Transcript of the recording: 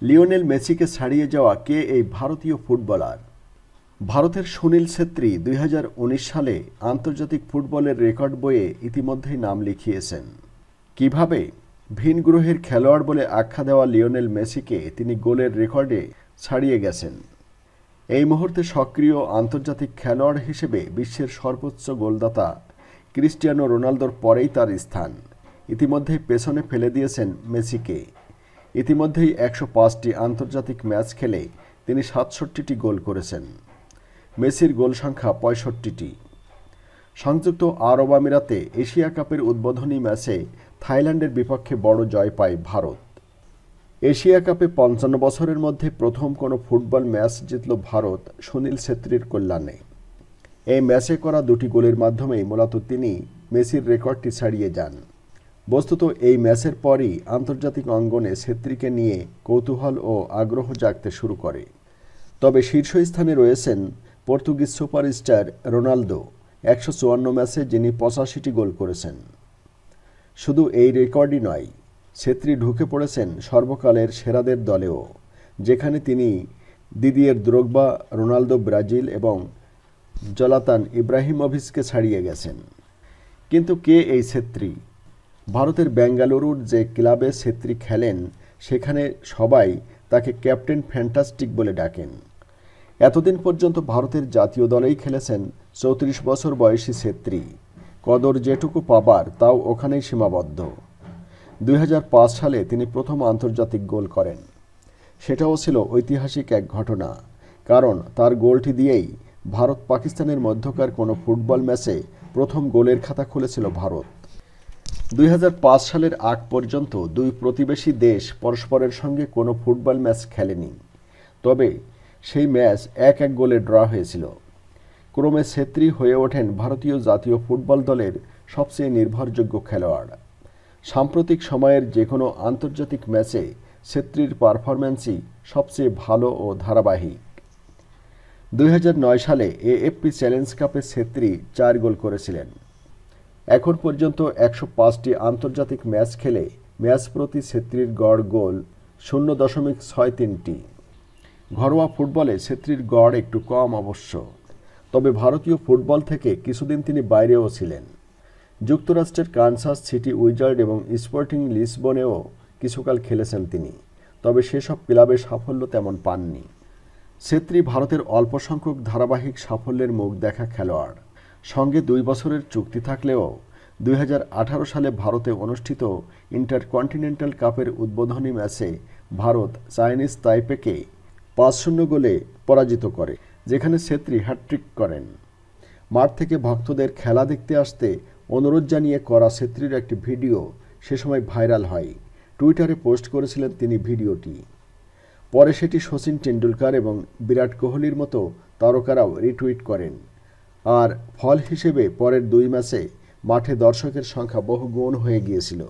Lionel মেসিকে ছাড়িয়ে যাওয়া কে এই ভারতীয় ফুটবলার? ভারতের সুনীল ছেত্রী ২০১৯ সালে আন্তর্জাতিক ফুটবলের রেকর্ড বইয়ে ইতিমধ্যেই নাম লিখিয়েছেন। কিভাবে? ভিন গ্রহের খেলোয়াড় বলে আখ্যা দেওয়া লিওনেল মেসিকে তিনি গোলের রেকর্ডে ছাড়িয়ে গেছেন। এই মুহূর্তে সক্রিয় আন্তর্জাতিক খেলোয়াড় হিসেবে বিশ্বের সর্বোচ্চ গোলদাতা ক্রিস্টিয়ানো রোনালদোর পরেই তার স্থান। ইতিমধ্যেই পেছনে ফেলে দিয়েছেন মেসিকে। ইতিমধ্যেই ১০৫টি আন্তর্জাতিক ম্যাচ খেলে তিনি ৬৭টি গোল করেছেন। মেসির গোল সংখ্যা ৬৫টি। সংযুক্ত আরব আমিরাতে এশিয়া কাপের উদ্বোধনী ম্যাচে থাইল্যান্ডের বিপক্ষে বড় জয় পায় ভারত। এশিয়া কাপে ৫৫ বছরের মধ্যে প্রথম কোনো ফুটবল ম্যাচ জিতল ভারত সুনীল ছেত্রীর কল্যাণে। এই ম্যাচে করা দুটি গোলের মাধ্যমেই মূলত তিনি মেসির রেকর্ডটি ছাড়িয়ে যান। বস্তুত এই ম্যাচের পরই আন্তর্জাতিক অঙ্গনে ছেত্রীকে নিয়ে কৌতূহল ও আগ্রহ জাগতে শুরু করে। তবে শীর্ষস্থানে রয়েছেন পর্তুগিজ সুপারস্টার রোনালদো, ১৫৪ ম্যাচে যিনি ৮৫টি গোল করেছেন। শুধু এই রেকর্ডই নয়, ছেত্রী ঢুকে পড়েছেন সর্বকালের সেরাদের দলেও, যেখানে তিনি দিদিয়ের দ্রোগবা, রোনালদো ব্রাজিল এবং জলাতান ইব্রাহিমোভিচকে ছাড়িয়ে গেছেন। কিন্তু কে এই ছেত্রী? ভারতের বেঙ্গালুরুর যে ক্লাবে ছেত্রী খেলেন সেখানে সবাই তাকে ক্যাপ্টেন ফ্যান্টাস্টিক বলে ডাকেন। এতদিন পর্যন্ত ভারতের জাতীয় দলেই খেলেছেন ৩৪ বছর বয়সী ছেত্রী। কদর যেটুকু পাবার তাও ওখানেই সীমাবদ্ধ। ২০০৫ সালে তিনি প্রথম আন্তর্জাতিক গোল করেন। সেটাও ছিল ঐতিহাসিক এক ঘটনা, কারণ তার গোলটি দিয়েই ভারত পাকিস্তানের মধ্যকার কোনো ফুটবল ম্যাচে প্রথম গোলের খাতা খুলেছিল ভারত। ২০০৫ সালের আগ পর্যন্ত দুই প্রতিবেশী দেশ পরস্পরের সঙ্গে কোনো ফুটবল ম্যাচ খেলেনি। তবে সেই ম্যাচ ১-১ গোলে ড্র হয়েছিল। ক্রমে ছেত্রী হয়ে ওঠেন ভারতীয় জাতীয় ফুটবল দলের সবচেয়ে নির্ভরযোগ্য খেলোয়াড়। সাম্প্রতিক সময়ের যে কোনো আন্তর্জাতিক ম্যাচে ছেত্রীর পারফরম্যান্সই সবচেয়ে ভালো ও ধারাবাহিক। ২০০৯ সালে এএফপি চ্যালেঞ্জ কাপে ছেত্রী ৪ গোল করেছিলেন। এখন পর্যন্ত ১০৫টি আন্তর্জাতিক ম্যাচ খেলে ম্যাচ প্রতি ছেত্রীর গড় গোল ০.৬৩টি। ঘরোয়া ফুটবলে ছেত্রীর গড় একটু কম অবশ্য, তবে ভারতীয় ফুটবল থেকে কিছুদিন তিনি বাইরেও ছিলেন। যুক্তরাষ্ট্রের কানসাস সিটি উইজার্ড এবং স্পোর্টিং লিসবনেও কিছুকাল খেলেছেন তিনি, তবে সেসব ক্লাবে সাফল্য তেমন পাননি। ছেত্রী ভারতের অল্প সংখ্যক ধারাবাহিক সাফল্যের মুখ দেখা খেলোয়াড়। সঙ্গে ২ বছরের চুক্তি থাকলেও ২০১৮ সালে ভারতে অনুষ্ঠিত ইন্টারকন্টিনেন্টাল কাপের উদ্বোধনী ম্যাচে ভারত চাইনিজ তাইপেকে ৫-০ গোলে পরাজিত করে, যেখানে ছেত্রী হ্যাটট্রিক করেন। মাঠ থেকে ভক্তদের খেলা দেখতে আসতে অনুরোধ জানিয়ে করা ছেত্রীর একটি ভিডিও সে সময় ভাইরাল হয়। টুইটারে পোস্ট করেছিলেন তিনি ভিডিওটি। পরে সেটি শচীন টেন্ডুলকার এবং বিরাট কোহলির মতো তারকারাও রিটুইট করেন। আর ফল হিসেবে পরের ২ ম্যাচে মাঠে দর্শকের সংখ্যা বহুগুণ হয়ে গিয়েছিল।